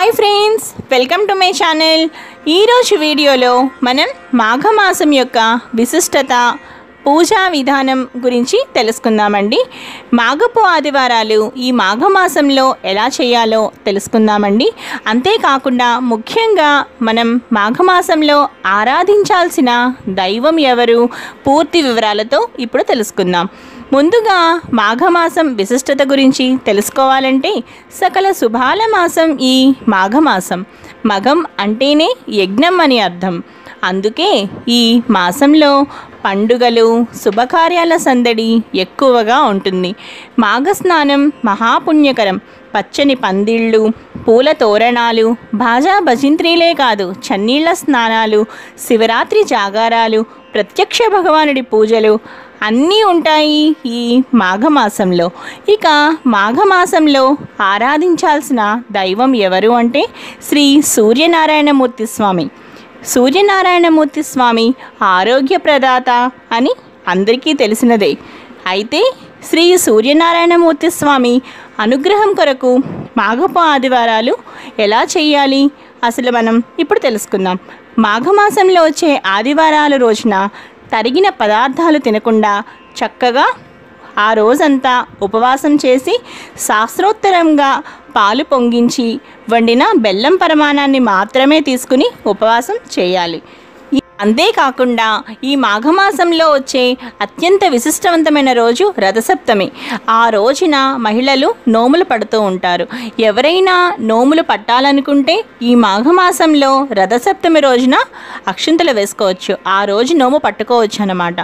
Hi friends, welcome to my channel. ఈరోజు వీడియోలో మనం మాఘమాసం యొక్క విశిష్టత, పూజా విధానం గురించి తెలుసుకుందామండి. మాఘపు ఆదివారాలు ఈ మాఘమాసంలో ఎలా చేయాలో తెలుసుకుందామండి. అంతేకాకుండా ముఖ్యంగా మనం మాఘమాసంలో ఆరాధించాల్సిన దైవం ఎవరు, పూర్తి వివరాలతో ఇప్పుడు తెలుసుకుందాం. ముందుగా మాఘమాసం విశిష్టత గురించి తెలుసుకోవాలంటే సకల శుభాల మాసం ఈ మాఘమాసం. మగం అంటేనే యజ్ఞం అని అర్థం. అందుకే ఈ మాసంలో పండుగలు, శుభకార్యాల సందడి ఎక్కువగా ఉంటుంది. మాఘస్నానం మహాపుణ్యకరం. పచ్చని పందిళ్ళు, పూల తోరణాలు, భాజా భజింత్రీలే కాదు, చన్నీళ్ల స్నానాలు, శివరాత్రి జాగారాలు, ప్రత్యక్ష భగవానుడి పూజలు అన్నీ ఉంటాయి ఈ మాఘమాసంలో. ఇక మాఘమాసంలో ఆరాధించాల్సిన దైవం ఎవరు అంటే శ్రీ సూర్యనారాయణమూర్తి స్వామి. సూర్యనారాయణమూర్తి స్వామి ఆరోగ్య ప్రదాత అని అందరికీ తెలిసినదే. అయితే శ్రీ సూర్యనారాయణమూర్తి స్వామి అనుగ్రహం కొరకు మాఘపు ఆదివారాలు ఎలా చేయాలి అసలు మనం ఇప్పుడు తెలుసుకుందాం. మాఘమాసంలో వచ్చే ఆదివారాల రోజున తరిగిన పదార్థాలు తినకుండా చక్కగా ఆ రోజంతా ఉపవాసం చేసి శాస్త్రోత్తరంగా పాలు పొంగించి వండిన బెల్లం పరమాణాన్ని మాత్రమే తీసుకుని ఉపవాసం చేయాలి. అంతేకాకుండా ఈ మాఘమాసంలో వచ్చే అత్యంత విశిష్టవంతమైన రోజు రథసప్తమి. ఆ రోజున మహిళలు నోములు పడుతూ ఉంటారు. ఎవరైనా నోములు పట్టాలనుకుంటే ఈ మాఘమాసంలో రథసప్తమి రోజున అక్షింతలు వేసుకోవచ్చు. ఆ రోజు నోము పట్టుకోవచ్చు అన్నమాట.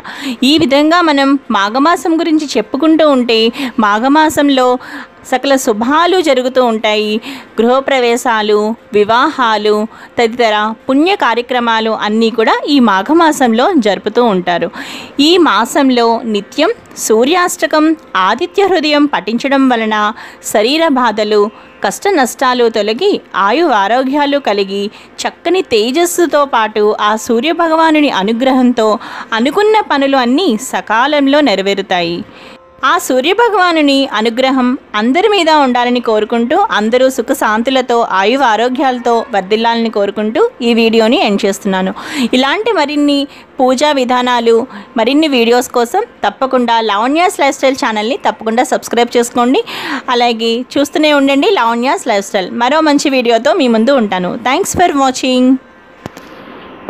ఈ విధంగా మనం మాఘమాసం గురించి చెప్పుకుంటూ ఉంటే మాఘమాసంలో సకల శుభాలు జరుగుతూ ఉంటాయి. గృహప్రవేశాలు, వివాహాలు తదితర పుణ్య కార్యక్రమాలు అన్నీ కూడా ఈ మాఘమాసంలో జరుపుతూ ఉంటారు. ఈ మాసంలో నిత్యం సూర్యాష్టకం, ఆదిత్య హృదయం పఠించడం వలన శరీర బాధలు, కష్ట నష్టాలు తొలగి ఆయు ఆరోగ్యాలు కలిగి చక్కని తేజస్సుతో పాటు ఆ సూర్యభగవానుని అనుగ్రహంతో అనుకున్న పనులు అన్నీ సకాలంలో నెరవేరుతాయి. ఆ సూర్యభగవానుని అనుగ్రహం అందరి మీద ఉండాలని కోరుకుంటూ, అందరూ సుఖశాంతులతో ఆయు ఆరోగ్యాలతో వర్ధిల్లాలని కోరుకుంటూ ఈ వీడియోని ఎండ్ చేస్తున్నాను. ఇలాంటి మరిన్ని పూజా విధానాలు, మరిన్ని వీడియోస్ కోసం తప్పకుండా లావణ్యాస్ లైఫ్ స్టైల్ ఛానల్ని తప్పకుండా సబ్స్క్రైబ్ చేసుకోండి. అలాగే చూస్తూనే ఉండండి లావణ్యాస్ లైఫ్ స్టైల్. మరో మంచి వీడియోతో మీ ముందు ఉంటాను. Thanks for watching.